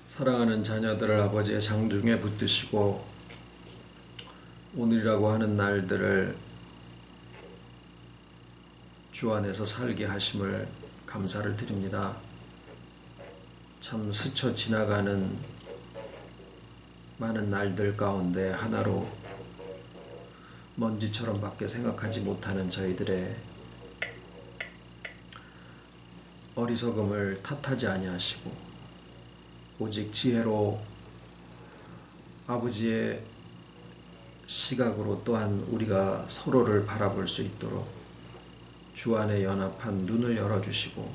사랑하는 자녀들을 아버지의 장중에 붙드시고 오늘이라고 하는 날들을 주 안에서 살게 하심을 감사를 드립니다. 참 스쳐 지나가는 많은 날들 가운데 하나로 먼지처럼 밖에 생각하지 못하는 저희들의 어리석음을 탓하지 아니하시고 오직 지혜로 아버지의 시각으로 또한 우리가 서로를 바라볼 수 있도록 주 안에 연합한 눈을 열어주시고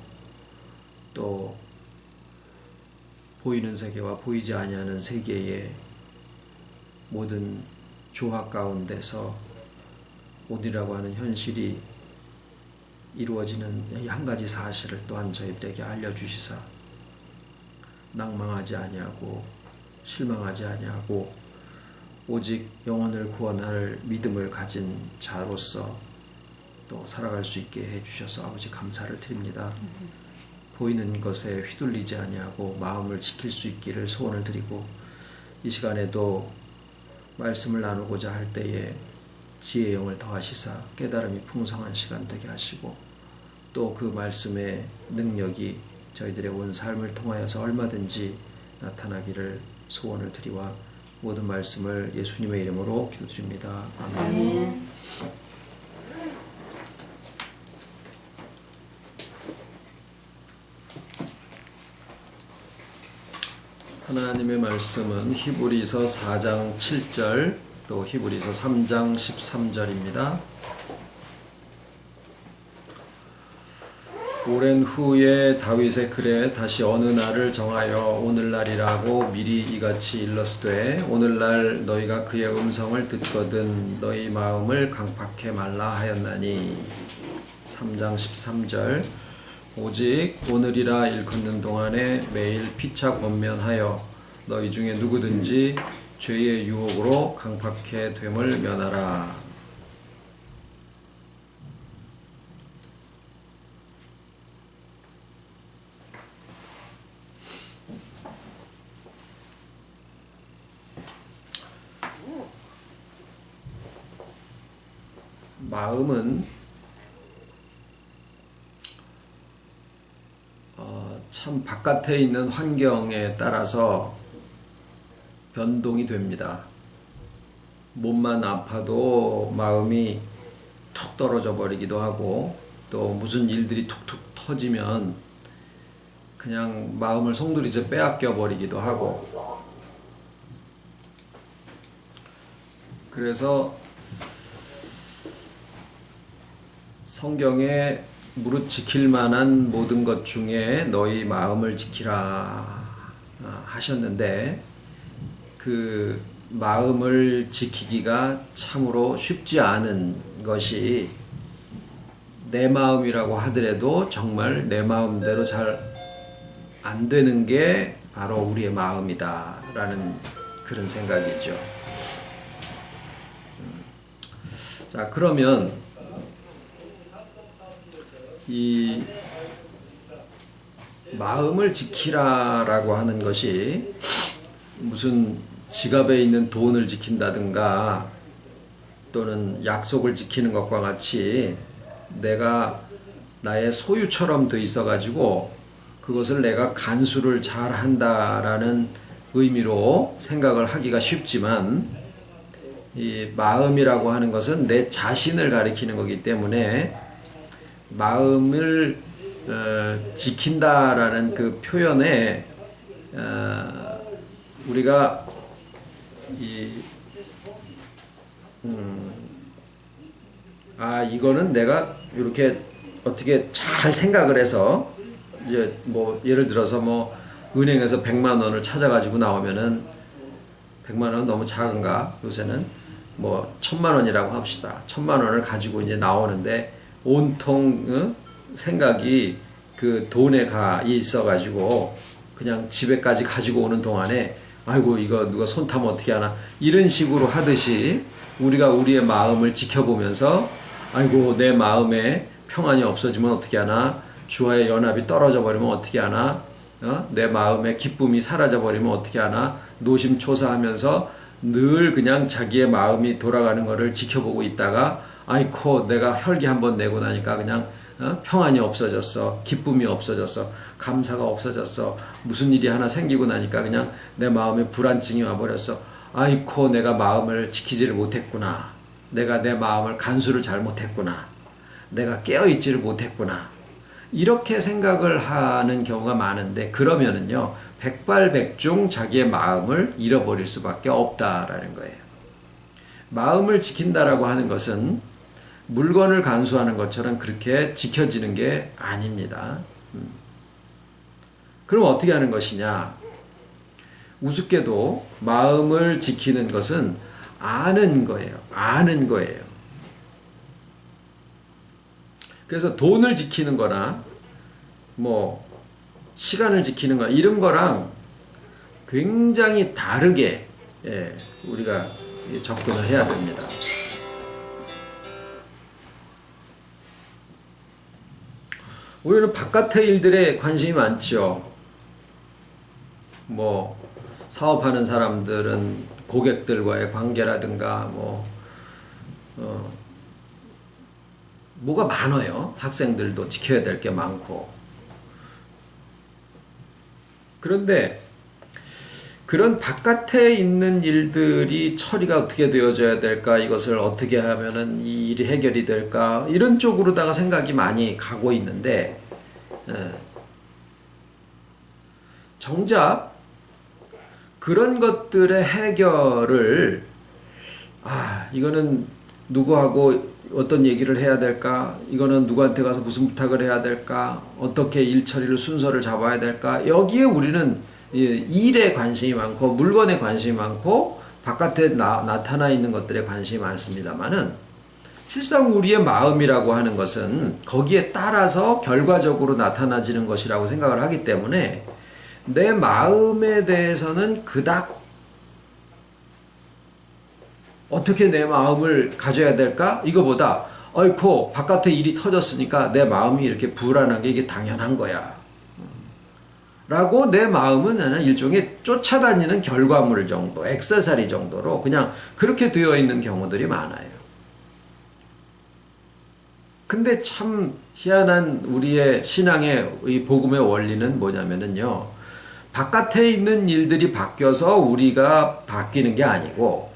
또 보이는 세계와 보이지 아니하는 세계의 모든 조화 가운데서 오늘이라고 하는 현실이 이루어지는 이 한 가지 사실을 또한 저희들에게 알려주시사 낭망하지 아니하고 실망하지 아니하고 오직 영혼을 구원할 믿음을 가진 자로서 또 살아갈 수 있게 해주셔서 아버지 감사를 드립니다. 보이는 것에 휘둘리지 아니하고 마음을 지킬 수 있기를 소원을 드리고 이 시간에도 말씀을 나누고자 할 때에 지혜의 영을 더하시사 깨달음이 풍성한 시간 되게 하시고 또 그 말씀의 능력이 저희들의 온 삶을 통하여서 얼마든지 나타나기를 소원을 드리와 모든 말씀을 예수님의 이름으로 기도드립니다. 아멘. 하나님의 말씀은 히브리서 4장 7절 또 히브리서 3장 13절입니다. 오랜 후에 다윗의 글에 다시 어느 날을 정하여 오늘날이라고 미리 이같이 일렀으되 오늘날 너희가 그의 음성을 듣거든 너희 마음을 강팍해 말라 하였나니 3장 13절 오직 오늘이라 일컫는 동안에 매일 피차 권면하여 너희 중에 누구든지 죄의 유혹으로 강팍해 됨을 면하라. 마음은 참 바깥에 있는 환경에 따라서 변동이 됩니다. 몸만 아파도 마음이 툭 떨어져 버리기도 하고 또 무슨 일들이 툭툭 터지면 그냥 마음을 송두리째 빼앗겨 버리기도 하고 그래서 성경에 무릇 지킬 만한 모든 것 중에 너희 마음을 지키라 하셨는데 그 마음을 지키기가 참으로 쉽지 않은 것이 내 마음이라고 하더라도 정말 내 마음대로 잘 안 되는 게 바로 우리의 마음이다 라는 그런 생각이죠. 자, 그러면 이 마음을 지키라라고 하는 것이 무슨 지갑에 있는 돈을 지킨다든가 또는 약속을 지키는 것과 같이 내가 나의 소유처럼 돼 있어 가지고 그것을 내가 간수를 잘 한다라는 의미로 생각을 하기가 쉽지만 이 마음이라고 하는 것은 내 자신을 가리키는 거기 때문에 마음을 지킨다라는 그 표현에 우리가 이거는 내가 이렇게 어떻게 잘 생각을 해서 이제 뭐 예를 들어서 뭐 은행에서 100만 원을 찾아가지고 나오면은 100만 원은 너무 작은가? 요새는 뭐 1000만 원이라고 합시다. 1000만 원을 가지고 이제 나오는데 온통 생각이 그 돈에 가 있어가지고 그냥 집에까지 가지고 오는 동안에 아이고 이거 누가 손 타면 어떻게 하나 이런 식으로 하듯이 우리가 우리의 마음을 지켜보면서 아이고 내 마음에 평안이 없어지면 어떻게 하나 주와의 연합이 떨어져 버리면 어떻게 하나 내 마음의 기쁨이 사라져버리면 어떻게 하나 노심초사하면서 늘 그냥 자기의 마음이 돌아가는 것을 지켜보고 있다가 아이코 내가 혈기 한번 내고 나니까 그냥 평안이 없어졌어, 기쁨이 없어졌어, 감사가 없어졌어, 무슨 일이 하나 생기고 나니까 그냥 내 마음에 불안증이 와버렸어. 아이코 내가 마음을 지키지를 못했구나, 내가 내 마음을 간수를 잘못했구나, 내가 깨어있지를 못했구나, 이렇게 생각을 하는 경우가 많은데, 그러면은요 백발백중 자기의 마음을 잃어버릴 수밖에 없다라는 거예요. 마음을 지킨다라고 하는 것은 물건을 간수하는 것처럼 그렇게 지켜지는 게 아닙니다. 그럼 어떻게 하는 것이냐? 우습게도 마음을 지키는 것은 아는 거예요. 아는 거예요. 그래서 돈을 지키는 거나 뭐 시간을 지키는 거 이런 거랑 굉장히 다르게 우리가 접근을 해야 됩니다. 우리는 바깥의 일들에 관심이 많죠. 뭐 사업하는 사람들은 고객들과의 관계라든가 뭐가 많아요. 학생들도 지켜야 될 게 많고. 그런데 그런 바깥에 있는 일들이 처리가 어떻게 되어져야 될까, 이것을 어떻게 하면은 이 일이 해결이 될까, 이런 쪽으로다가 생각이 많이 가고 있는데, 정작 그런 것들의 해결을 이거는 누구하고 어떤 얘기를 해야 될까, 이거는 누구한테 가서 무슨 부탁을 해야 될까, 어떻게 일 처리를 순서를 잡아야 될까, 여기에 우리는 일에 관심이 많고 물건에 관심이 많고 바깥에 나타나 있는 것들에 관심이 많습니다만은, 실상 우리의 마음이라고 하는 것은 거기에 따라서 결과적으로 나타나지는 것이라고 생각을 하기 때문에, 내 마음에 대해서는 그닥 어떻게 내 마음을 가져야 될까? 이거보다 아이코 바깥에 일이 터졌으니까 내 마음이 이렇게 불안한 게 이게 당연한 거야 라고 내 마음은 일종의 쫓아다니는 결과물 정도, 액세서리 정도로 그냥 그렇게 되어 있는 경우들이 많아요. 근데 참 희한한 우리의 신앙의 이 복음의 원리는 뭐냐면은요, 바깥에 있는 일들이 바뀌어서 우리가 바뀌는 게 아니고,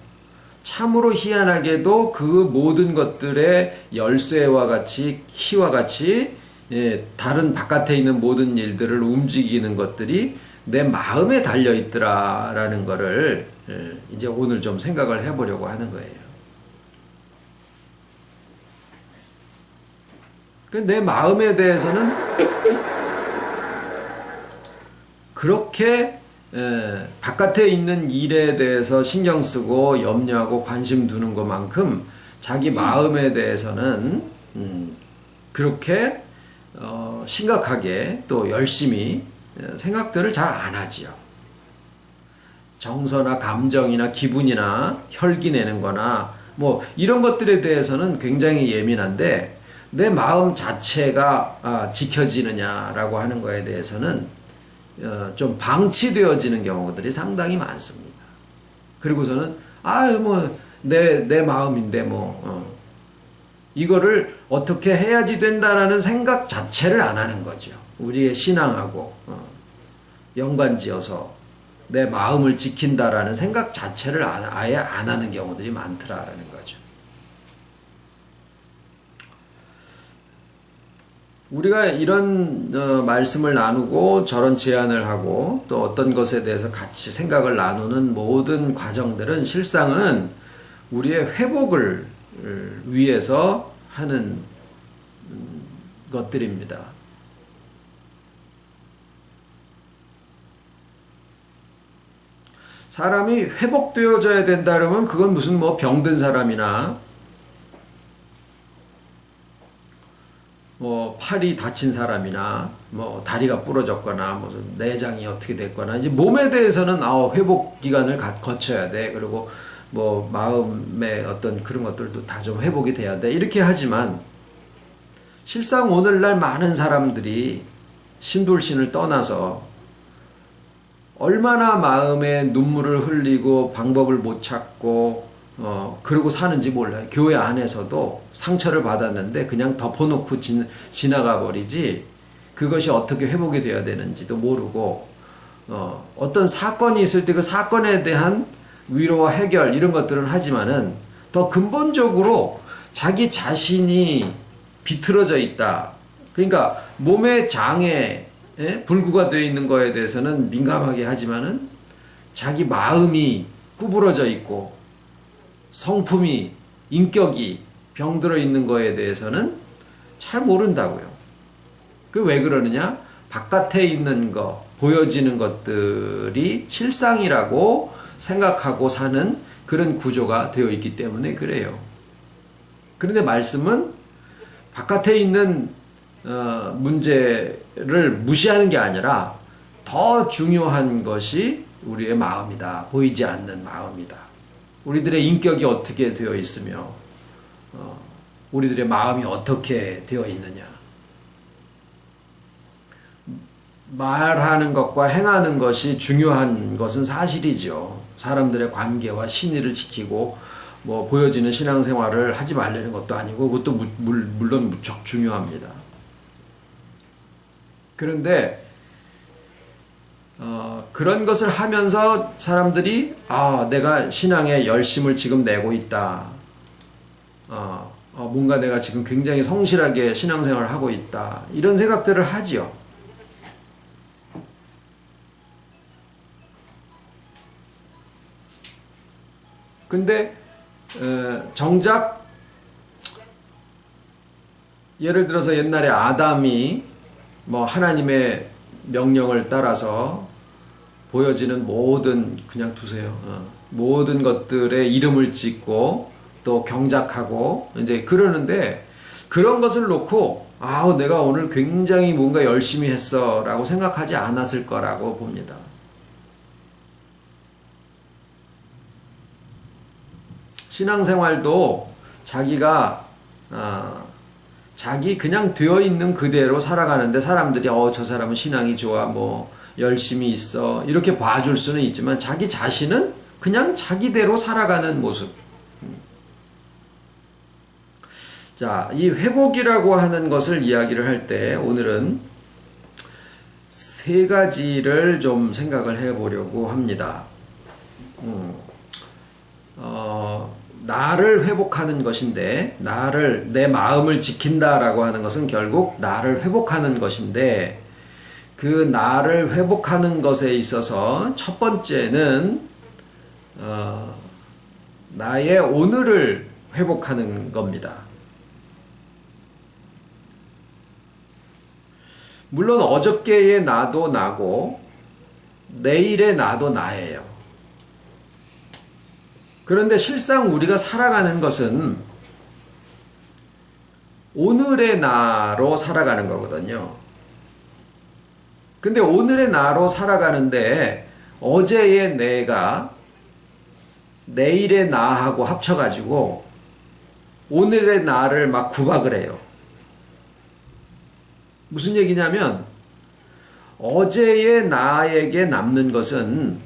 참으로 희한하게도 그 모든 것들의 열쇠와 같이, 키와 같이 다른 바깥에 있는 모든 일들을 움직이는 것들이 내 마음에 달려있더라라는 거를 이제 오늘 좀 생각을 해보려고 하는 거예요. 내 마음에 대해서는 그렇게 바깥에 있는 일에 대해서 신경 쓰고 염려하고 관심 두는 것만큼 자기 마음에 대해서는 그렇게 심각하게 또 열심히 생각들을 잘 안 하지요. 정서나 감정이나 기분이나 혈기 내는 거나 뭐 이런 것들에 대해서는 굉장히 예민한데, 내 마음 자체가 지켜지느냐라고 하는 거에 대해서는 좀 방치되어지는 경우들이 상당히 많습니다. 그리고서는 내 마음인데 이거를 어떻게 해야지 된다라는 생각 자체를 안 하는 거죠. 우리의 신앙하고 연관지어서 내 마음을 지킨다라는 생각 자체를 아예 안 하는 경우들이 많더라라는 거죠. 우리가 이런 말씀을 나누고 저런 제안을 하고 또 어떤 것에 대해서 같이 생각을 나누는 모든 과정들은 실상은 우리의 회복을 위해서 하는 것들입니다. 사람이 회복되어져야 된다 그러면 그건 무슨 병든 사람이나 팔이 다친 사람이나 다리가 부러졌거나 무슨 내장이 어떻게 됐거나 이제 몸에 대해서는 회복 기간을 거쳐야 돼. 그리고 마음의 어떤 그런 것들도 다 좀 회복이 돼야 돼. 이렇게 하지만 실상 오늘날 많은 사람들이 신불신을 떠나서 얼마나 마음에 눈물을 흘리고 방법을 못 찾고 그러고 사는지 몰라요. 교회 안에서도 상처를 받았는데 그냥 덮어놓고 지나가 버리지 그것이 어떻게 회복이 되어야 되는지도 모르고 어떤 사건이 있을 때 그 사건에 대한 위로와 해결 이런 것들은 하지만은 더 근본적으로 자기 자신이 비틀어져 있다. 그러니까 몸의 장애 불구가 되어 있는 거에 대해서는 민감하게 하지만은 자기 마음이 구부러져 있고 성품이 인격이 병들어 있는 거에 대해서는 잘 모른다고요. 그 왜 그러느냐? 바깥에 있는 거 보여지는 것들이 실상이라고 생각하고 사는 그런 구조가 되어 있기 때문에 그래요. 그런데 말씀은 바깥에 있는 문제를 무시하는 게 아니라 더 중요한 것이 우리의 마음이다. 보이지 않는 마음이다. 우리들의 인격이 어떻게 되어 있으며 우리들의 마음이 어떻게 되어 있느냐. 말하는 것과 행하는 것이 중요한 것은 사실이죠. 사람들의 관계와 신의를 지키고 뭐 보여지는 신앙생활을 하지 말라는 것도 아니고 그것도 물론 무척 중요합니다. 그런데 그런 것을 하면서 사람들이 내가 신앙에 열심을 지금 내고 있다. 뭔가 내가 지금 굉장히 성실하게 신앙생활을 하고 있다. 이런 생각들을 하지요. 근데 정작 예를 들어서 옛날에 아담이 뭐 하나님의 명령을 따라서 보여지는 모든 그냥 두세요. 모든 것들의 이름을 짓고 또 경작하고 이제 그러는데 그런 것을 놓고 내가 오늘 굉장히 뭔가 열심히 했어라고 생각하지 않았을 거라고 봅니다. 신앙생활도 자기가 자기 그냥 되어 있는 그대로 살아가는데 사람들이 저 사람은 신앙이 좋아 뭐 열심히 있어 이렇게 봐줄 수는 있지만 자기 자신은 그냥 자기대로 살아가는 모습. 자, 이 회복이라고 하는 것을 이야기를 할 때 오늘은 세 가지를 좀 생각을 해보려고 합니다. 나를 회복하는 것인데 내 마음을 지킨다라고 하는 것은 결국 나를 회복하는 것인데 그 나를 회복하는 것에 있어서 첫 번째는 나의 오늘을 회복하는 겁니다. 물론 어저께의 나도 나고 내일의 나도 나예요. 그런데 실상 우리가 살아가는 것은 오늘의 나로 살아가는 거거든요. 근데 오늘의 나로 살아가는데 어제의 내가 내일의 나하고 합쳐가지고 오늘의 나를 막 구박을 해요. 무슨 얘기냐면 어제의 나에게 남는 것은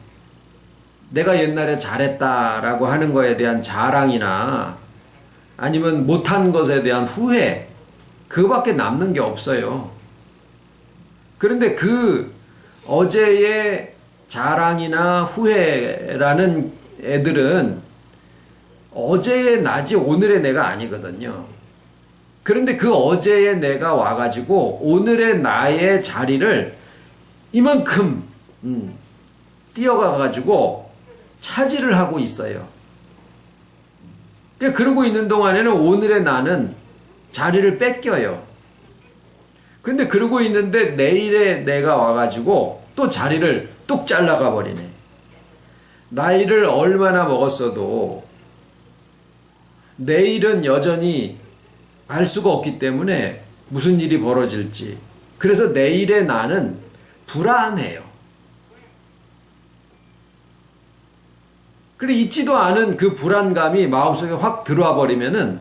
내가 옛날에 잘했다라고 하는 거에 대한 자랑이나 아니면 못한 것에 대한 후회, 그거밖에 남는 게 없어요. 그런데 그 어제의 자랑이나 후회라는 애들은 어제의 나지 오늘의 내가 아니거든요. 그런데 그 어제의 내가 와가지고 오늘의 나의 자리를 이만큼 뛰어가가지고 차지를 하고 있어요. 그러고 있는 동안에는 오늘의 나는 자리를 뺏겨요. 근데 그러고 있는데 내일의 내가 와가지고 또 자리를 뚝 잘라가 버리네. 나이를 얼마나 먹었어도 내일은 여전히 알 수가 없기 때문에 무슨 일이 벌어질지. 그래서 내일의 나는 불안해요. 그래 있지도 않은 그 불안감이 마음속에 확 들어와 버리면은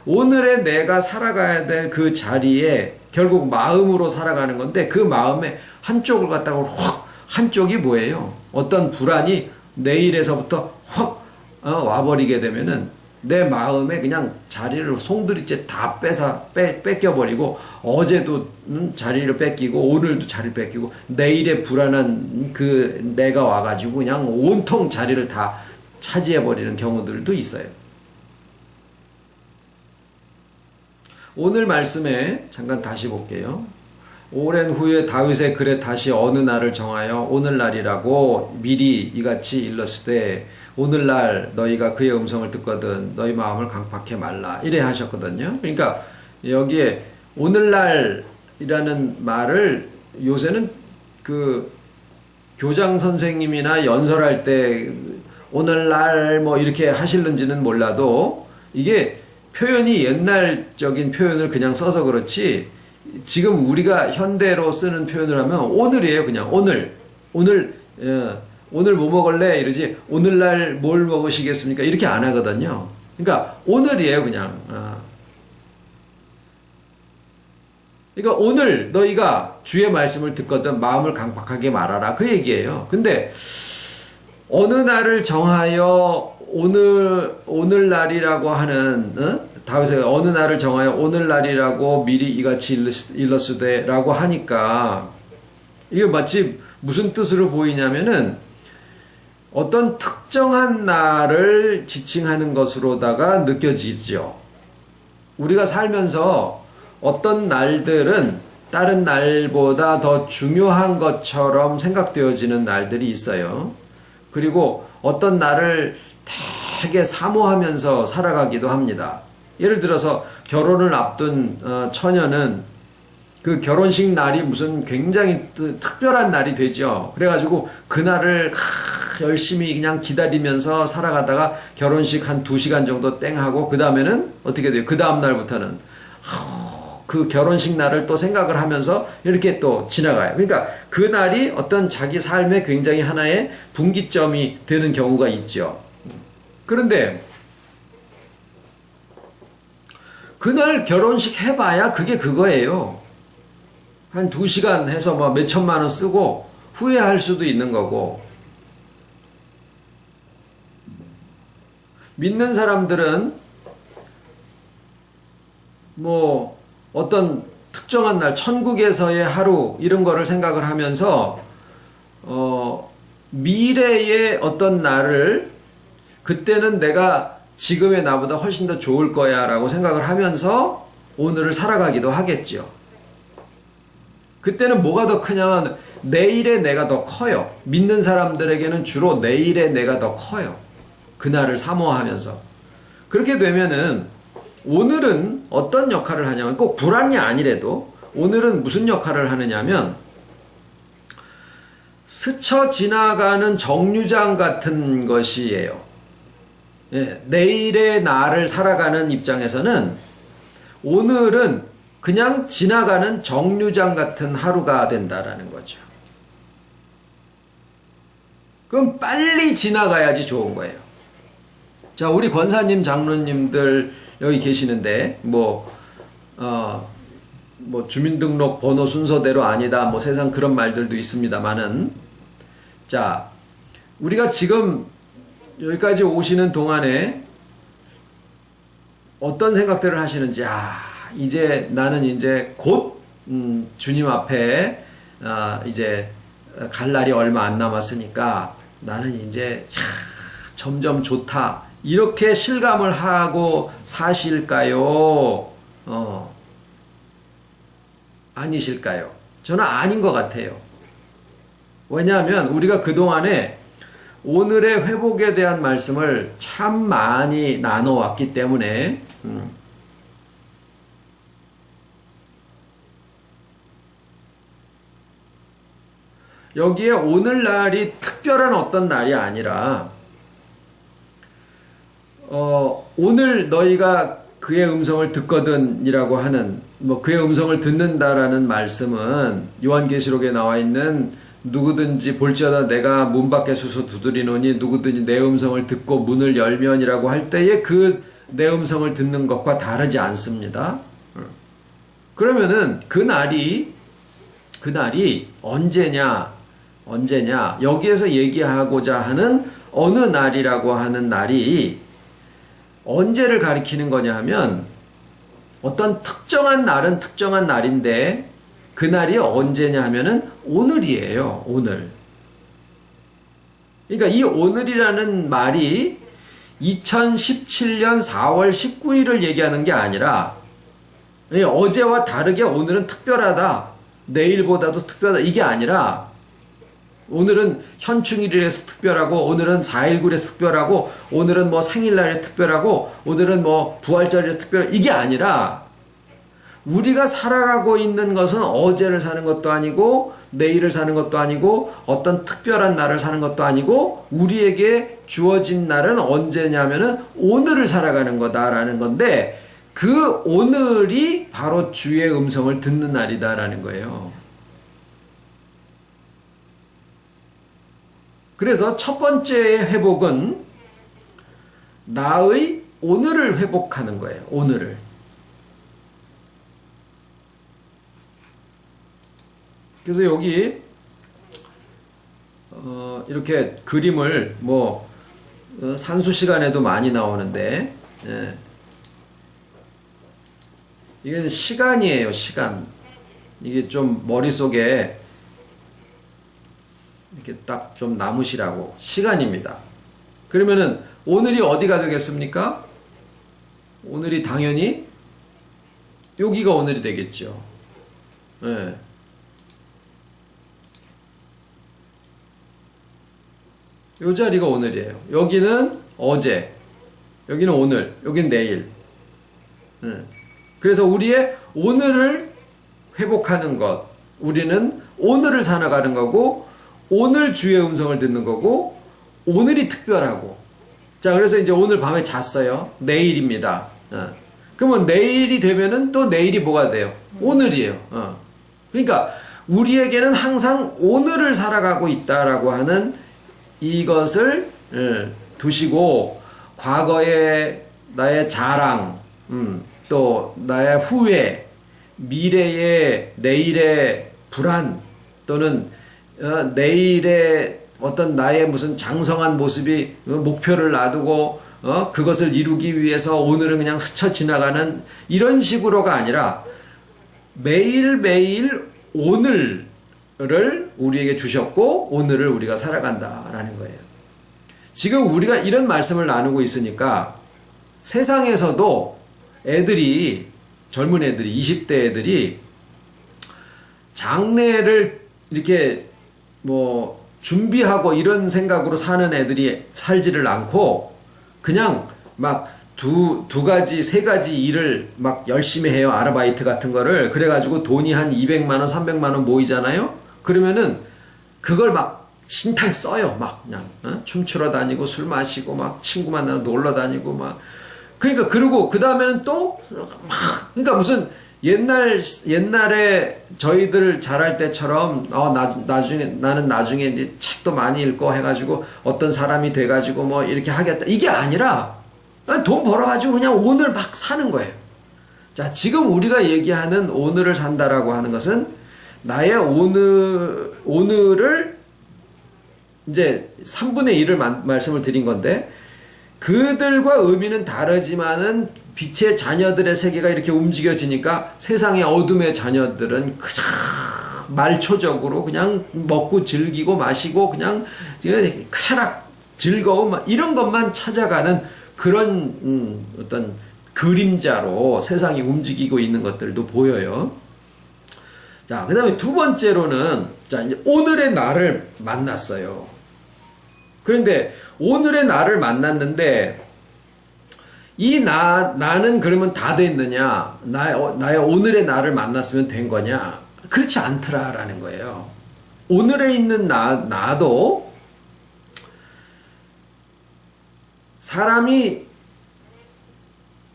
오늘의 내가 살아가야 될 그 자리에 결국 마음으로 살아가는 건데 그 마음의 한쪽을 갖다가 확 한쪽이 뭐예요? 어떤 불안이 내일에서부터 확 와버리게 되면은 내 마음에 그냥 자리를 송두리째 다 뺏겨버리고, 어제도 자리를 뺏기고 오늘도 자리를 뺏기고 내일의 불안한 그 내가 와가지고 그냥 온통 자리를 다 차지해버리는 경우들도 있어요. 오늘 말씀에 잠깐 다시 볼게요. 오랜 후에 다윗의 글에 다시 어느 날을 정하여 오늘날이라고 미리 이같이 일렀으되 오늘날 너희가 그의 음성을 듣거든 너희 마음을 강팍해 말라, 이래 하셨거든요. 그러니까 여기에 오늘날이라는 말을 요새는 그 교장 선생님이나 연설할 때 오늘날 뭐 이렇게 하실는지는 몰라도 이게 표현이 옛날적인 표현을 그냥 써서 그렇지, 지금 우리가 현대로 쓰는 표현을 하면 오늘이에요. 그냥 오늘 뭐 먹을래? 이러지 오늘날 뭘 먹으시겠습니까? 이렇게 안 하거든요. 그러니까 오늘이에요. 그냥. 그러니까 오늘 너희가 주의 말씀을 듣거든 마음을 강팍하게 말하라, 그 얘기예요. 근데 어느 날을 정하여 오늘날이라고 하는, 다윗의 어느 날을 정하여 오늘날이라고 미리 이같이 일렀으되라고 하니까 이게 마치 무슨 뜻으로 보이냐면은 어떤 특정한 날을 지칭하는 것으로다가 느껴지죠. 우리가 살면서 어떤 날들은 다른 날보다 더 중요한 것처럼 생각되어지는 날들이 있어요. 그리고 어떤 날을 되게 사모하면서 살아가기도 합니다. 예를 들어서 결혼을 앞둔 처녀는 그 결혼식 날이 무슨 굉장히 특별한 날이 되죠. 그래가지고 그날을 열심히 그냥 기다리면서 살아가다가 결혼식 한 2시간 정도 땡하고 그 다음에는 어떻게 돼요? 그 다음 날부터는 그 결혼식 날을 또 생각을 하면서 이렇게 또 지나가요. 그러니까 그 날이 어떤 자기 삶의 굉장히 하나의 분기점이 되는 경우가 있죠. 그런데 그날 결혼식 해봐야 그게 그거예요. 한 2시간 해서 뭐 몇천만 원 쓰고 후회할 수도 있는 거고, 믿는 사람들은 뭐 어떤 특정한 날, 천국에서의 하루 이런 거를 생각을 하면서 미래의 어떤 날을, 그때는 내가 지금의 나보다 훨씬 더 좋을 거야 라고 생각을 하면서 오늘을 살아가기도 하겠죠. 그때는 뭐가 더 크냐면 내일의 내가 더 커요. 믿는 사람들에게는 주로 내일의 내가 더 커요. 그날을 사모하면서. 그렇게 되면은 오늘은 어떤 역할을 하냐면, 꼭 불안이 아니래도 오늘은 무슨 역할을 하느냐면 스쳐 지나가는 정류장 같은 것이에요. 예, 내일의 나를 살아가는 입장에서는 오늘은 그냥 지나가는 정류장 같은 하루가 된다라는 거죠. 그럼 빨리 지나가야지 좋은 거예요. 자, 우리 권사님, 장로님들 여기 계시는데 뭐 주민등록 번호 순서대로 아니다, 뭐 세상 그런 말들도 있습니다만은, 자, 우리가 지금 여기까지 오시는 동안에 어떤 생각들을 하시는지, 이제 나는 이제 곧 주님 앞에 이제 갈 날이 얼마 안 남았으니까 나는 이제 점점 좋다, 이렇게 실감을 하고 사실까요? 아니실까요? 저는 아닌 것 같아요. 왜냐하면 우리가 그동안에 오늘의 회복에 대한 말씀을 참 많이 나눠왔기 때문에 여기에 오늘날이 특별한 어떤 날이 아니라 오늘 너희가 그의 음성을 듣거든이라고 하는, 뭐 그의 음성을 듣는다라는 말씀은 요한계시록에 나와 있는 누구든지 볼지어다 내가 문 밖에 서서 두드리노니 누구든지 내 음성을 듣고 문을 열면이라고 할 때에 그 내 음성을 듣는 것과 다르지 않습니다. 그러면은 그 날이 언제냐? 언제냐? 여기에서 얘기하고자 하는 어느 날이라고 하는 날이 언제를 가리키는 거냐 하면 어떤 특정한 날은 특정한 날인데 그 날이 언제냐 하면은 오늘이에요. 오늘. 그러니까 이 오늘이라는 말이 2017년 4월 19일을 얘기하는 게 아니라 어제와 다르게 오늘은 특별하다. 내일보다도 특별하다. 이게 아니라 오늘은 현충일이라서 특별하고 오늘은 4.19에서 특별하고 오늘은 뭐 생일날에 특별하고 오늘은 뭐 부활절에서 특별하고 이게 아니라 우리가 살아가고 있는 것은 어제를 사는 것도 아니고 내일을 사는 것도 아니고 어떤 특별한 날을 사는 것도 아니고 우리에게 주어진 날은 언제냐면은 오늘을 살아가는 거다라는 건데 그 오늘이 바로 주의 음성을 듣는 날이다라는 거예요. 그래서 첫 번째의 회복은 나의 오늘을 회복하는 거예요. 오늘을. 그래서 여기 이렇게 그림을 뭐 산수 시간에도 많이 나오는데 이게 시간이에요. 시간. 이게 좀 머릿속에 이렇게 딱 좀 남으시라고. 시간입니다. 그러면은 오늘이 어디가 되겠습니까? 오늘이 당연히 여기가 오늘이 되겠죠. 네. 요 자리가 오늘이에요. 여기는 어제, 여기는 오늘, 여기는 내일. 그래서 우리의 오늘을 회복하는 것, 우리는 오늘을 살아가는 거고, 오늘 주의 음성을 듣는 거고, 오늘이 특별하고. 자, 그래서 이제 오늘 밤에 잤어요. 내일입니다. 그러면 내일이 되면은 또 내일이 뭐가 돼요? 오늘이에요. 그러니까 우리에게는 항상 오늘을 살아가고 있다라고 하는 이것을 두시고 과거의 나의 자랑, 또 나의 후회, 미래의 내일의 불안 또는 내일의 어떤 나의 무슨 장성한 모습이 목표를 놔두고 그것을 이루기 위해서 오늘은 그냥 스쳐 지나가는 이런 식으로가 아니라 매일매일 오늘을 우리에게 주셨고 오늘을 우리가 살아간다라는 거예요. 지금 우리가 이런 말씀을 나누고 있으니까 세상에서도 애들이 젊은 애들이 20대 애들이 장래를 이렇게 뭐 준비하고 이런 생각으로 사는 애들이 살지를 않고 그냥 막 두 가지, 세 가지 일을 막 열심히 해요. 아르바이트 같은 거를. 그래가지고 돈이 한 200만 원, 300만 원 모이잖아요. 그러면은 그걸 막 신탕 써요. 막 그냥 춤추러 다니고 술 마시고 막 친구 만나고 놀러 다니고 막 그러니까 그러고 그 다음에는 또 막 그러니까 무슨 옛날에 저희들 자랄 때처럼 나는 나중에 이제 책도 많이 읽고 해가지고 어떤 사람이 돼가지고 뭐 이렇게 하겠다 이게 아니라 돈 벌어가지고 그냥 오늘 막 사는 거예요. 자, 지금 우리가 얘기하는 오늘을 산다라고 하는 것은 나의 오늘을 이제 3분의 1을 말씀을 드린 건데 그들과 의미는 다르지만은 빛의 자녀들의 세계가 이렇게 움직여지니까 세상의 어둠의 자녀들은 그저 말초적으로 그냥 먹고 즐기고 마시고 그냥 쾌락, 즐거움 이런 것만 찾아가는 그런 어떤 그림자로 세상이 움직이고 있는 것들도 보여요. 자, 그 다음에 두 번째로는 자 이제 오늘의 나를 만났어요. 그런데 오늘의 나를 만났는데 이 나는 그러면 다 됐느냐? 나의 오늘의 나를 만났으면 된 거냐? 그렇지 않더라라는 거예요. 오늘에 있는 나도 사람이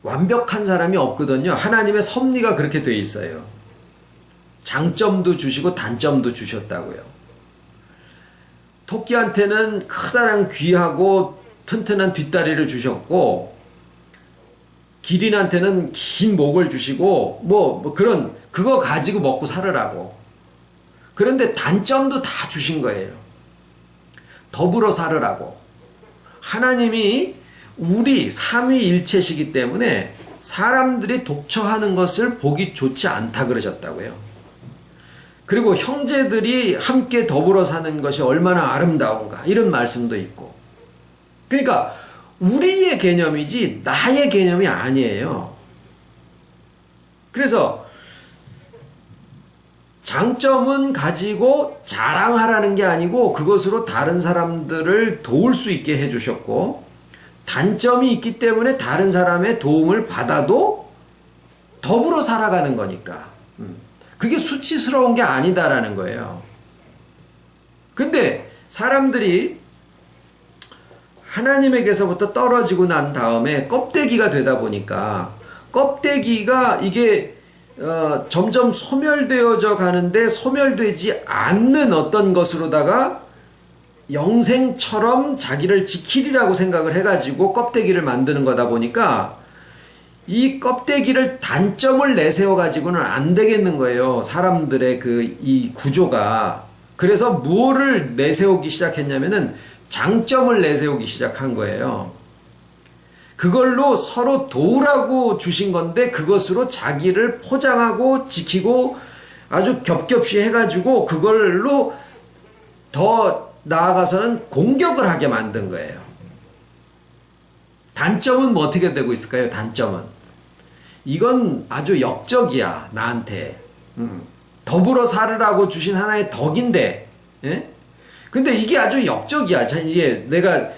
완벽한 사람이 없거든요. 하나님의 섭리가 그렇게 돼 있어요. 장점도 주시고 단점도 주셨다고요. 토끼한테는 커다란 귀하고 튼튼한 뒷다리를 주셨고 기린한테는 긴 목을 주시고 뭐 그런 그거 가지고 먹고 살으라고. 그런데 단점도 다 주신 거예요. 더불어 살으라고. 하나님이 우리 삼위일체시기 때문에 사람들이 독처하는 것을 보기 좋지 않다 그러셨다고요. 그리고 형제들이 함께 더불어 사는 것이 얼마나 아름다운가 이런 말씀도 있고. 그러니까 우리의 개념이지 나의 개념이 아니에요. 그래서 장점은 가지고 자랑하라는 게 아니고 그것으로 다른 사람들을 도울 수 있게 해주셨고, 단점이 있기 때문에 다른 사람의 도움을 받아도 더불어 살아가는 거니까 그게 수치스러운 게 아니다라는 거예요. 근데 사람들이 하나님에게서부터 떨어지고 난 다음에 껍데기가 되다 보니까 껍데기가 이게 점점 소멸되어져 가는데 소멸되지 않는 어떤 것으로다가 영생처럼 자기를 지키리라고 생각을 해가지고 껍데기를 만드는 거다 보니까 이 껍데기를 단점을 내세워 가지고는 안 되겠는 거예요. 사람들의 이 구조가. 그래서 무엇을 내세우기 시작했냐면은 장점을 내세우기 시작한 거예요. 그걸로 서로 도우라고 주신 건데 그것으로 자기를 포장하고 지키고 아주 겹겹이 해가지고 그걸로 더 나아가서는 공격을 하게 만든 거예요. 단점은 뭐 어떻게 되고 있을까요? 단점은 이건 아주 역적이야 나한테. 더불어 살으라고 주신 하나의 덕인데, 예? 근데 이게 아주 역적이야. 이제 내가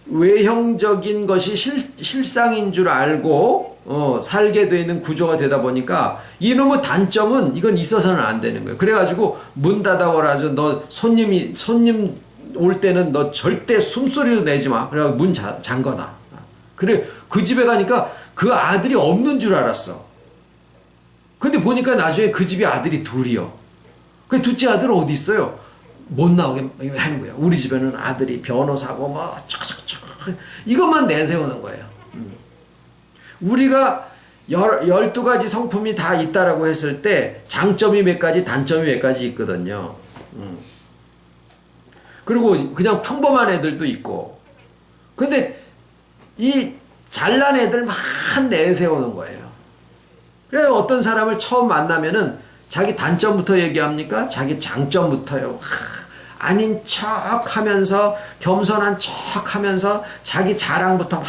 외형적인 것이 실상인 줄 알고 살게 되어 있는 구조가 되다 보니까 이놈의 단점은 이건 있어서는 안 되는 거예요. 그래가지고 문 닫아오라죠. 너 손님 올 때는 너 절대 숨소리도 내지 마. 그래가지고 문 잠궈놔. 그래 그 집에 가니까 그 아들이 없는 줄 알았어. 근데 보니까 나중에 그 집에 아들이 둘이요. 그 둘째 아들 어디 있어요? 못 나오게 하는 거예요. 우리 집에는 아들이 변호사고 뭐 이것만 내세우는 거예요. 우리가 12가지 성품이 다 있다라고 했을 때 장점이 몇 가지, 단점이 몇 가지 있거든요. 그리고 그냥 평범한 애들도 있고. 근데 이 잘난 애들만 내세우는 거예요. 그래서 어떤 사람을 처음 만나면은 자기 단점부터 얘기합니까? 자기 장점부터요. 아닌 척 하면서 겸손한 척 하면서 자기 자랑부터 막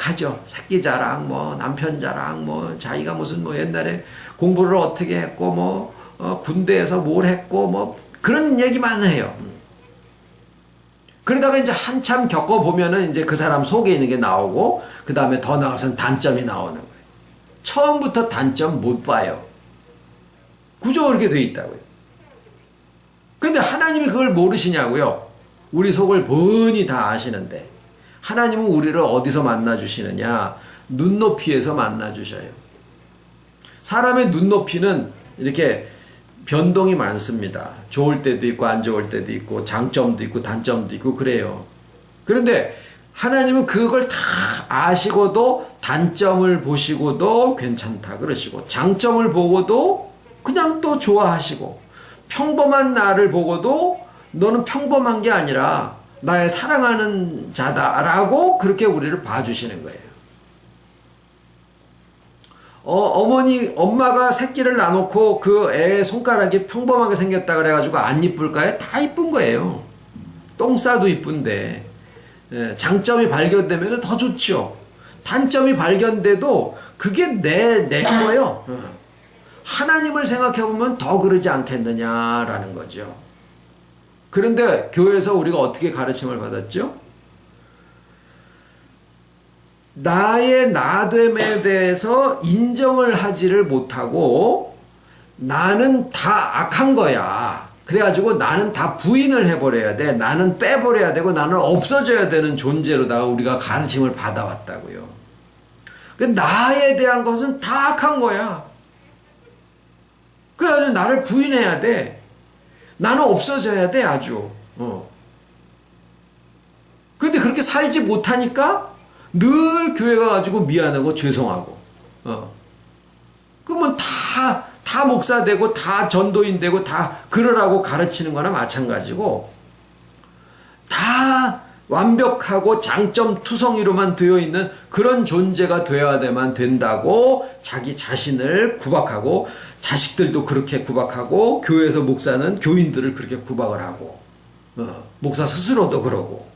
하죠. 새끼 자랑, 뭐 남편 자랑, 뭐 자기가 무슨 뭐 옛날에 공부를 어떻게 했고 뭐 군대에서 뭘 했고 뭐 그런 얘기만 해요. 그러다가 이제 한참 겪어보면은 이제 그 사람 속에 있는 게 나오고 그 다음에 더 나아가서는 단점이 나오는 거예요. 처음부터 단점 못 봐요. 구조가 그렇게 돼 있다고요. 근데 하나님이 그걸 모르시냐고요. 우리 속을 뻔히 다 아시는데 하나님은 우리를 어디서 만나주시느냐? 눈높이에서 만나주셔요. 사람의 눈높이는 이렇게 변동이 많습니다. 좋을 때도 있고 안 좋을 때도 있고 장점도 있고 단점도 있고 그래요. 그런데 하나님은 그걸 다 아시고도 단점을 보시고도 괜찮다 그러시고 장점을 보고도 그냥 또 좋아하시고 평범한 나를 보고도 너는 평범한 게 아니라 나의 사랑하는 자다라고 그렇게 우리를 봐주시는 거예요. 엄마가 새끼를 낳아놓고 그 애의 손가락이 평범하게 생겼다 그래가지고 안 이쁠까요? 다 이쁜 거예요. 똥 싸도 이쁜데 장점이 발견되면 더 좋죠. 단점이 발견돼도 그게 내 거예요. 하나님을 생각해보면 더 그러지 않겠느냐라는 거죠. 그런데 교회에서 우리가 어떻게 가르침을 받았죠? 나의 나됨에 대해서 인정을 하지를 못하고 나는 다 악한 거야. 그래가지고 나는 다 부인을 해버려야 돼. 나는 빼버려야 되고 나는 없어져야 되는 존재로다가 우리가 가르침을 받아왔다고요. 나에 대한 것은 다 악한 거야. 그래가지고 나를 부인해야 돼. 나는 없어져야 돼 아주. 그런데 그렇게 살지 못하니까 늘 교회 가가지고 미안하고 죄송하고, 그러면 다 목사 되고, 다 전도인 되고, 다 그러라고 가르치는 거나 마찬가지고, 다 완벽하고 장점투성이로만 되어 있는 그런 존재가 되어야만 된다고 자기 자신을 구박하고, 자식들도 그렇게 구박하고, 교회에서 목사는 교인들을 그렇게 구박을 하고, 목사 스스로도 그러고.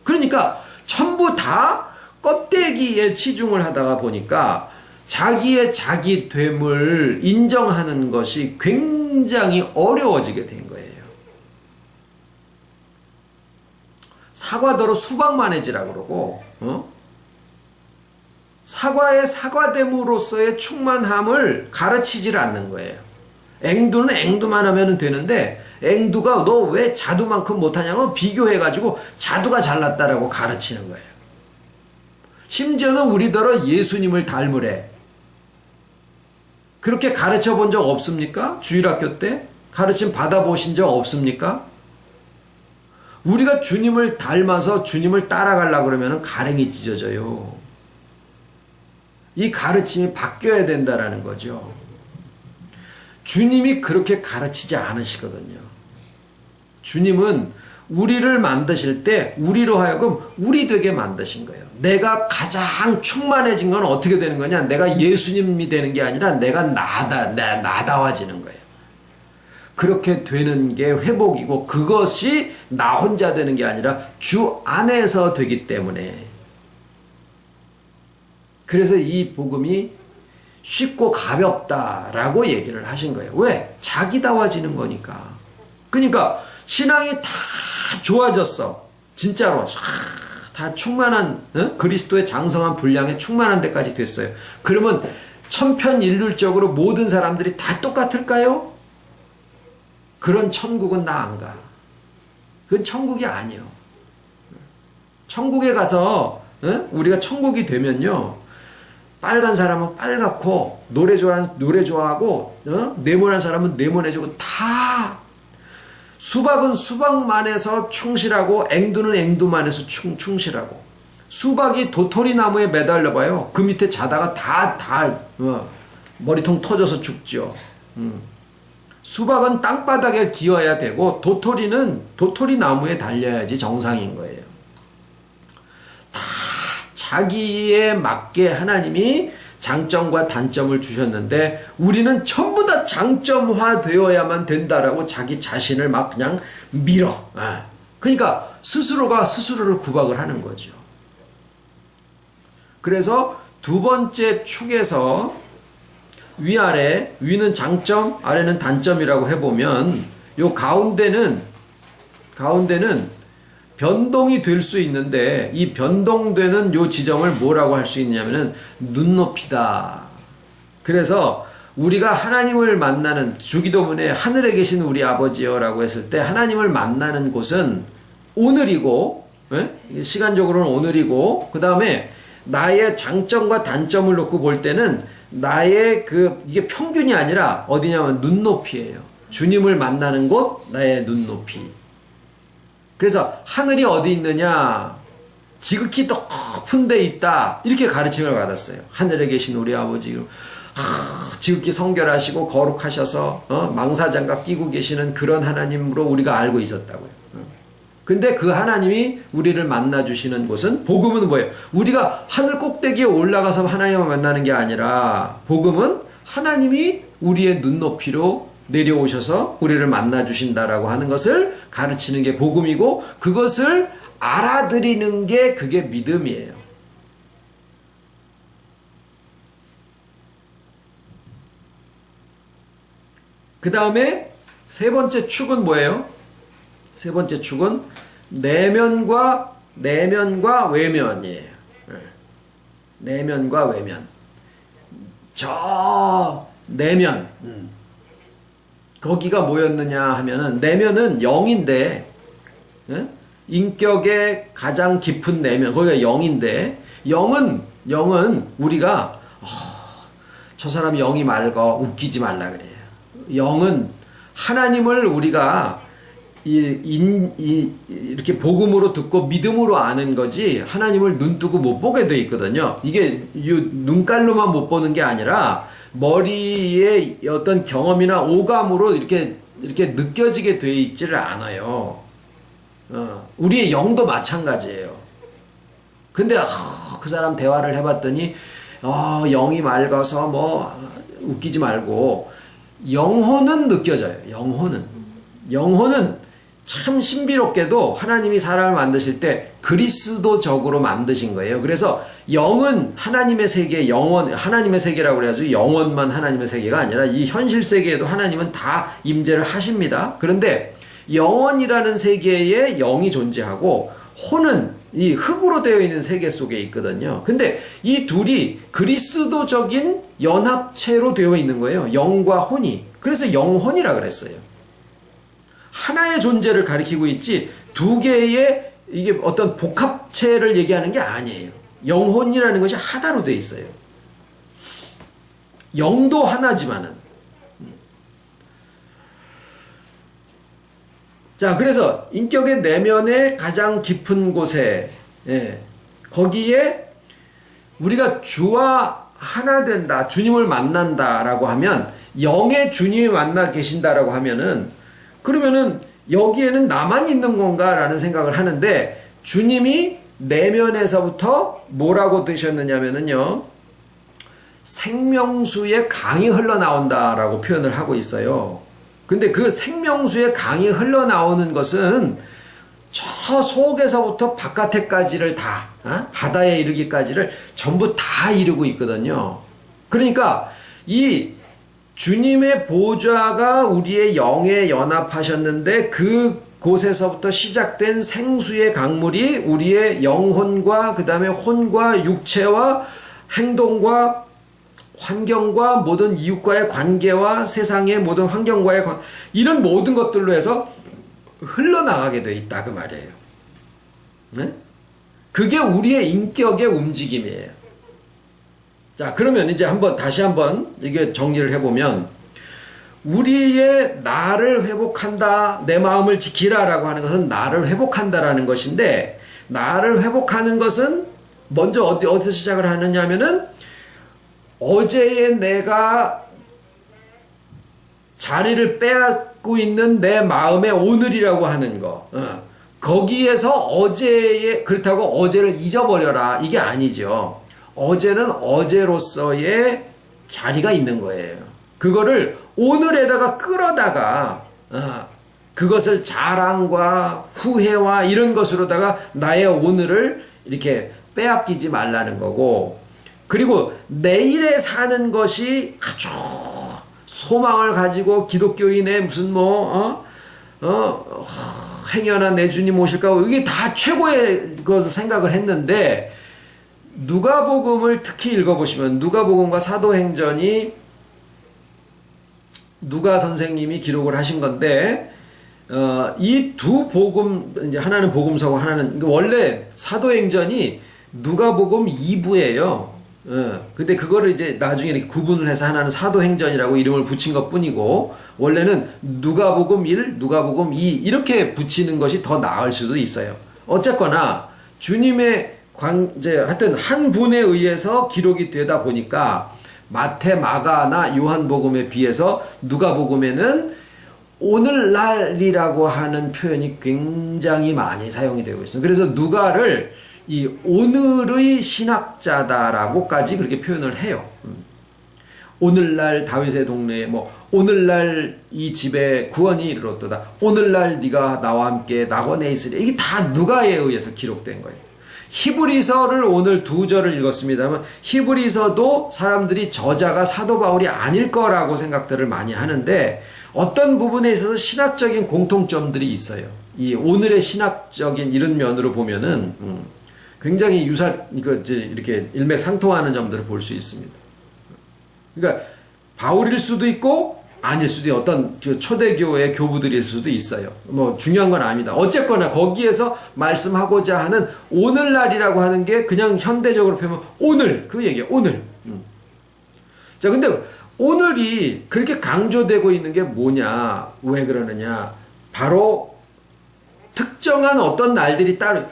그러니까 전부 다 껍데기에 치중을 하다가 보니까 자기의 자기됨을 인정하는 것이 굉장히 어려워지게 된 거예요. 사과더러 수박만해지라 그러고, 사과의 사과됨으로써의 충만함을 가르치질 않는 거예요. 앵두는 앵두만 하면 되는데, 앵두가 너 왜 자두만큼 못하냐고 비교해가지고 자두가 잘났다라고 가르치는 거예요. 심지어는 우리더러 예수님을 닮으래. 그렇게 가르쳐 본 적 없습니까? 주일학교 때? 가르침 받아보신 적 없습니까? 우리가 주님을 닮아서 주님을 따라가려고 그러면 가랭이 찢어져요. 이 가르침이 바뀌어야 된다는 거죠. 주님이 그렇게 가르치지 않으시거든요. 주님은 우리를 만드실 때 우리로 하여금 우리 되게 만드신 거예요. 내가 가장 충만해진 건 어떻게 되는 거냐? 내가 예수님이 되는 게 아니라 내가 나다워지는 거예요. 그렇게 되는 게 회복이고, 그것이 나 혼자 되는 게 아니라 주 안에서 되기 때문에. 그래서 이 복음이 쉽고 가볍다라고 얘기를 하신 거예요. 왜? 자기다워지는 거니까. 그러니까 신앙이 다 좋아졌어. 진짜로 다 충만한, 그리스도의 장성한 분량에 충만한 데까지 됐어요. 그러면 천편일률적으로 모든 사람들이 다 똑같을까요? 그런 천국은 나 안 가. 그건 천국이 아니에요. 천국에 가서 우리가 천국이 되면요, 빨간 사람은 빨갛고, 노래 좋아하고, 네모난 사람은 네모내주고, 다 수박은 수박만해서 충실하고, 앵두는 앵두만해서 충실하고. 수박이 도토리 나무에 매달려 봐요. 그 밑에 자다가 다 머리통 터져서 죽죠. 수박은 땅바닥에 기어야 되고, 도토리는 도토리 나무에 달려야지 정상인 거예요. 다 자기에 맞게 하나님이 장점과 단점을 주셨는데, 우리는 전부 다 장점화 되어야만 된다라고 자기 자신을 막 그냥 밀어. 그러니까 스스로가 스스로를 구박을 하는 거죠. 그래서 두 번째 축에서 위아래, 위는 장점, 아래는 단점이라고 해보면, 요 가운데는 변동이 될 수 있는데, 이 변동되는 요 지점을 뭐라고 할 수 있냐면은 눈높이다. 그래서 우리가 하나님을 만나는, 주기도문에 하늘에 계신 우리 아버지여라고 했을 때 하나님을 만나는 곳은 오늘이고, 시간적으로는 오늘이고, 그 다음에 나의 장점과 단점을 놓고 볼 때는 나의 이게 평균이 아니라 어디냐면 눈높이에요. 주님을 만나는 곳, 나의 눈높이. 그래서 하늘이 어디 있느냐? 지극히 높은 데 있다. 이렇게 가르침을 받았어요. 하늘에 계신 우리 아버지. 지극히 성결하시고 거룩하셔서 망사장갑 끼고 계시는 그런 하나님으로 우리가 알고 있었다고요. 근데 그 하나님이 우리를 만나주시는 곳은, 복음은 뭐예요? 우리가 하늘 꼭대기에 올라가서 하나님을 만나는 게 아니라, 복음은 하나님이 우리의 눈높이로 내려오셔서 우리를 만나주신다라고 하는 것을 가르치는 게 복음이고, 그것을 알아들이는 게 그게 믿음이에요. 그 다음에 세 번째 축은 뭐예요? 세 번째 축은 내면과 외면이에요. 내면과 외면. 저 내면, 거기가 뭐였느냐 하면은, 내면은 영인데, 인격의 가장 깊은 내면, 거기가 영인데, 영은 우리가 저 사람 영이 맑어, 웃기지 말라 그래요. 영은 하나님을 우리가 이렇게 복음으로 듣고 믿음으로 아는 거지, 하나님을 눈 뜨고 못 보게 돼 있거든요. 이게 눈깔로만 못 보는 게 아니라 머리에 어떤 경험이나 오감으로 이렇게 느껴지게 돼 있지를 않아요. 우리의 영도 마찬가지예요. 근데 그 사람 대화를 해봤더니 영이 맑아서 뭐 웃기지 말고 영혼은 느껴져요. 영혼은 참 신비롭게도 하나님이 사람을 만드실 때 그리스도적으로 만드신 거예요. 그래서 영은 하나님의 세계, 하나님의 세계라고 그래가지고 영혼만 하나님의 세계가 아니라 이 현실 세계에도 하나님은 다 임재를 하십니다. 그런데 영혼이라는 세계에 영이 존재하고 혼은 이 흙으로 되어 있는 세계 속에 있거든요. 근데 이 둘이 그리스도적인 연합체로 되어 있는 거예요. 영과 혼이. 그래서 영혼이라 그랬어요. 하나의 존재를 가리키고 있지 두 개의 이게 어떤 복합체를 얘기하는 게 아니에요. 영혼이라는 것이 하나로 되어 있어요. 영도 하나지만은. 자, 그래서 인격의 내면의 가장 깊은 곳에, 거기에 우리가 주와 하나 된다, 주님을 만난다라고 하면, 영의 주님이 만나 계신다라고 하면은, 그러면은 여기에는 나만 있는 건가라는 생각을 하는데, 주님이 내면에서부터 뭐라고 되셨느냐면은요, 생명수의 강이 흘러나온다라고 표현을 하고 있어요. 근데 그 생명수의 강이 흘러나오는 것은 저 속에서부터 바깥에까지를 다, 바다에 이르기까지를 전부 다 이루고 있거든요. 그러니까 이 주님의 보좌가 우리의 영에 연합하셨는데 그 곳에서부터 시작된 생수의 강물이 우리의 영혼과 그 다음에 혼과 육체와 행동과 환경과 모든 이웃과의 관계와 세상의 모든 환경과의 이런 모든 것들로 해서 흘러나가게 돼 있다 그 말이에요. 네? 그게 우리의 인격의 움직임이에요. 자, 그러면 이제 다시 한번 이게 정리를 해보면 우리의 나를 회복한다, 내 마음을 지키라라고 하는 것은 나를 회복한다라는 것인데, 나를 회복하는 것은 먼저 어디서 시작을 하느냐 하면은 어제의 내가 자리를 빼앗고 있는 내 마음의 오늘이라고 하는 거. 거기에서 그렇다고 어제를 잊어버려라. 이게 아니죠. 어제는 어제로서의 자리가 있는 거예요. 그거를 오늘에다가 끌어다가, 그것을 자랑과 후회와 이런 것으로다가 나의 오늘을 이렇게 빼앗기지 말라는 거고, 그리고 내일에 사는 것이 아주 소망을 가지고 기독교인의 무슨 행여나 내 주님 오실까 이게 다 최고의 것을 생각을 했는데, 누가복음을 특히 읽어보시면 누가복음과 사도행전이 누가 선생님이 기록을 하신 건데, 이 두 복음, 이제 하나는 복음서고 하나는 원래 사도행전이 누가복음 2부예요. 근데 그거를 이제 나중에 이렇게 구분을 해서 하나는 사도행전이라고 이름을 붙인 것 뿐이고, 원래는 누가복음 1, 누가복음 2 이렇게 붙이는 것이 더 나을 수도 있어요. 어쨌거나 주님의 하여튼 한 분에 의해서 기록이 되다 보니까 마태, 마가나 요한복음에 비해서 누가복음에는 오늘날이라고 하는 표현이 굉장히 많이 사용이 되고 있어요. 그래서 누가를 이 오늘의 신학자다라고까지 그렇게 표현을 해요. 오늘날 다윗의 동네에 오늘날 이 집에 구원이 이르렀도다. 오늘날 네가 나와 함께 낙원에 있으리. 이게 다 누가에 의해서 기록된 거예요. 히브리서를 오늘 2절을 읽었습니다만, 히브리서도 사람들이 저자가 사도 바울이 아닐 거라고 생각들을 많이 하는데, 어떤 부분에 있어서 신학적인 공통점들이 있어요. 이 오늘의 신학적인 이런 면으로 보면은 굉장히 이렇게 일맥상통하는 점들을 볼 수 있습니다. 그러니까 바울일 수도 있고 아닐 수도 있고 어떤 초대교회 교부들일 수도 있어요. 중요한 건 아닙니다. 어쨌거나 거기에서 말씀하고자 하는 오늘날이라고 하는 게 그냥 현대적으로 표현하면 오늘 그 얘기예요. 오늘. 자, 근데 오늘이 그렇게 강조되고 있는 게 뭐냐? 왜 그러느냐? 바로 특정한 어떤 날들이 따로,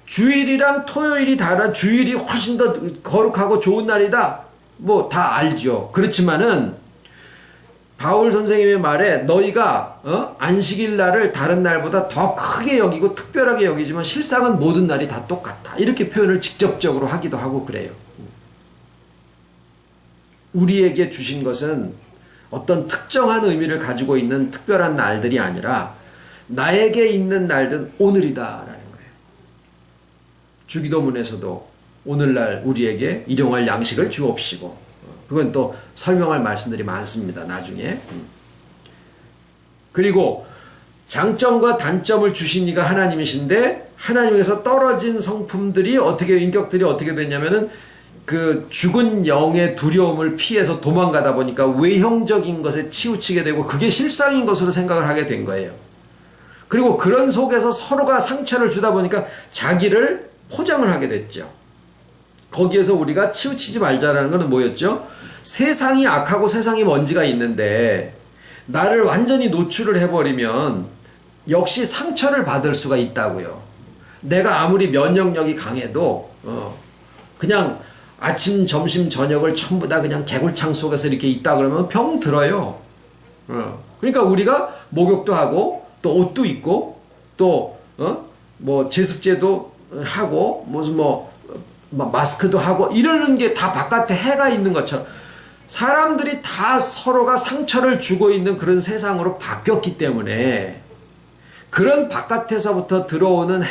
주일이랑 토요일이 다른, 주일이 훨씬 더 거룩하고 좋은 날이다. 다 알죠. 그렇지만은 바울 선생님의 말에 너희가 안식일 날을 다른 날보다 더 크게 여기고 특별하게 여기지만 실상은 모든 날이 다 똑같다. 이렇게 표현을 직접적으로 하기도 하고 그래요. 우리에게 주신 것은 어떤 특정한 의미를 가지고 있는 특별한 날들이 아니라 나에게 있는 날은 오늘이다라는 거예요. 주기도문에서도 오늘날 우리에게 일용할 양식을 주옵시고, 그건 또 설명할 말씀들이 많습니다. 나중에. 그리고 장점과 단점을 주신 이가 하나님이신데 하나님에서 떨어진 성품들이 인격들이 어떻게 됐냐면은 그 죽은 영의 두려움을 피해서 도망가다 보니까 외형적인 것에 치우치게 되고 그게 실상인 것으로 생각을 하게 된 거예요. 그리고 그런 속에서 서로가 상처를 주다 보니까 자기를 포장을 하게 됐죠. 거기에서 우리가 치우치지 말자라는 것은 뭐였죠? 세상이 악하고 세상이 먼지가 있는데 나를 완전히 노출을 해버리면 역시 상처를 받을 수가 있다고요. 내가 아무리 면역력이 강해도 그냥 아침, 점심, 저녁을 전부 다 그냥 개굴창 속에서 이렇게 있다 그러면 병 들어요. 그러니까 우리가 목욕도 하고 또 옷도 입고 또 뭐 제습제도 하고 무슨 마스크도 하고 이러는 게 다 바깥에 해가 있는 것처럼 사람들이 다 서로가 상처를 주고 있는 그런 세상으로 바뀌었기 때문에 그런 바깥에서부터 들어오는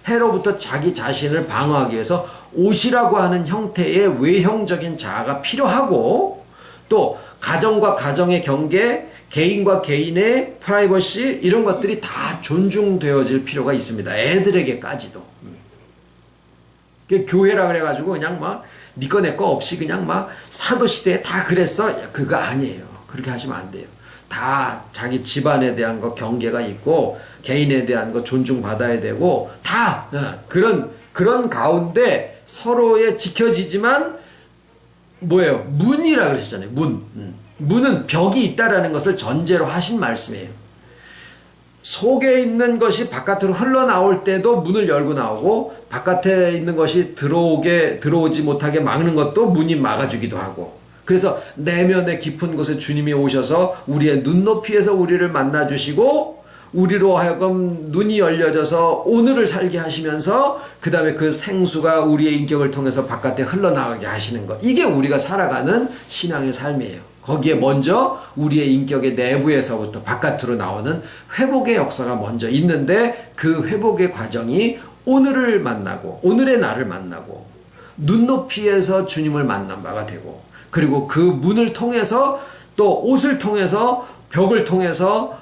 해로부터 자기 자신을 방어하기 위해서 옷이라고 하는 형태의 외형적인 자아가 필요하고, 또 가정과 가정의 경계, 개인과 개인의 프라이버시 이런 것들이 다 존중되어질 필요가 있습니다. 애들에게까지도. 교회라 그래가지고 그냥 니 거 내 거 없이 그냥 사도시대에 다 그랬어? 그거 아니에요. 그렇게 하시면 안 돼요. 다 자기 집안에 대한 거 경계가 있고 개인에 대한 거 존중받아야 되고 다 그런 가운데 서로의 지켜지지만 뭐예요? 문이라 그러셨잖아요. 문은 벽이 있다라는 것을 전제로 하신 말씀이에요. 속에 있는 것이 바깥으로 흘러나올 때도 문을 열고 나오고 바깥에 있는 것이 들어오지 못하게 막는 것도 문이 막아주기도 하고, 그래서 내면의 깊은 곳에 주님이 오셔서 우리의 눈높이에서 우리를 만나주시고 우리로 하여금 눈이 열려져서 오늘을 살게 하시면서 그 다음에 그 생수가 우리의 인격을 통해서 바깥에 흘러나가게 하시는 것, 이게 우리가 살아가는 신앙의 삶이에요. 거기에 먼저 우리의 인격의 내부에서부터 바깥으로 나오는 회복의 역사가 먼저 있는데 그 회복의 과정이 오늘을 만나고 오늘의 나를 만나고 눈높이에서 주님을 만난 바가 되고, 그리고 그 문을 통해서 또 옷을 통해서 벽을 통해서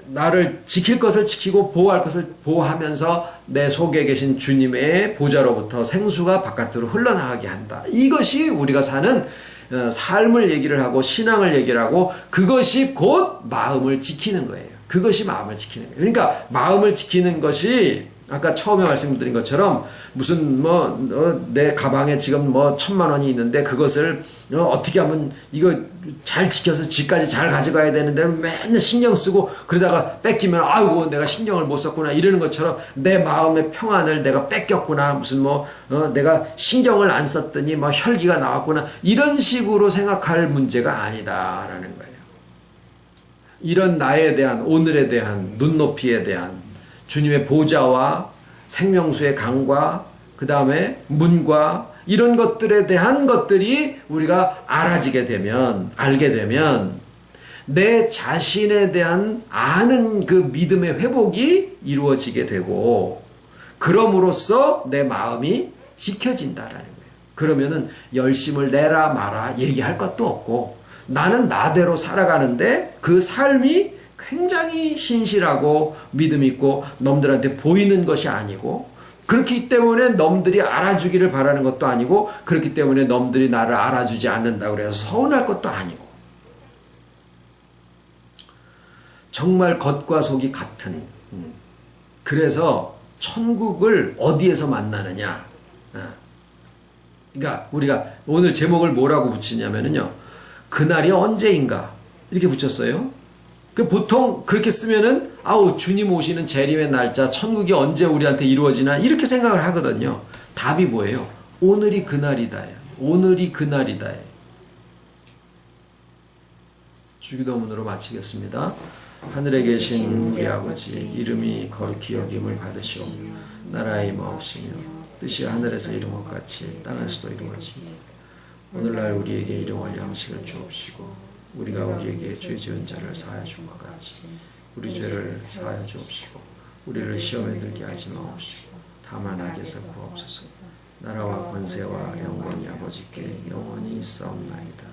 나를 지킬 것을 지키고 보호할 것을 보호하면서 내 속에 계신 주님의 보좌로부터 생수가 바깥으로 흘러나가게 한다. 이것이 우리가 사는 삶을 얘기를 하고 신앙을 얘기를 하고, 그것이 곧 마음을 지키는 거예요. 그것이 마음을 지키는 거예요. 그러니까 마음을 지키는 것이 아까 처음에 말씀드린 것처럼 무슨 내 가방에 지금 1,000만 원이 있는데 그것을 어떻게 하면 이거 잘 지켜서 집까지 잘 가져가야 되는데 맨날 신경 쓰고 그러다가 뺏기면 아이고 내가 신경을 못 썼구나 이러는 것처럼 내 마음의 평안을 내가 뺏겼구나, 무슨 내가 신경을 안 썼더니 혈기가 나왔구나, 이런 식으로 생각할 문제가 아니다라는 거예요. 이런 나에 대한, 오늘에 대한, 눈높이에 대한 주님의 보좌와 생명수의 강과 그 다음에 문과 이런 것들에 대한 것들이 우리가 알게 되면 내 자신에 대한 아는 그 믿음의 회복이 이루어지게 되고, 그럼으로써 내 마음이 지켜진다라는 거예요. 그러면은 열심을 내라 마라 얘기할 것도 없고 나는 나대로 살아가는데 그 삶이 굉장히 신실하고 믿음 있고 놈들한테 보이는 것이 아니고, 그렇기 때문에 놈들이 알아주기를 바라는 것도 아니고, 그렇기 때문에 놈들이 나를 알아주지 않는다고 해서 서운할 것도 아니고, 정말 겉과 속이 같은. 그래서 천국을 어디에서 만나느냐. 그러니까 우리가 오늘 제목을 뭐라고 붙이냐면요, 그날이 언제인가 이렇게 붙였어요. 보통 그렇게 쓰면은 주님 오시는 재림의 날짜, 천국이 언제 우리한테 이루어지나 이렇게 생각을 하거든요. 답이 뭐예요? 오늘이 그날이다. 오늘이 그날이다. 주기도문으로 마치겠습니다. 하늘에 계신 우리 아버지, 이름이 거룩히 여김을 받으시오며 나라의 임하옵시며 뜻이 하늘에서 이룬 것 같이 땅에서도 이루어지며 오늘날 우리에게 일용할 양식을 주옵시고 우리가 우리에게 죄 지은 자를 사하여 준 것 같이 우리 죄를 사하여 주옵시고 우리를 시험에 들게 하지 마옵시고 다만 악에서 구하옵소서. 나라와 권세와 영광이 아버지께 영원히 있사옵나이다.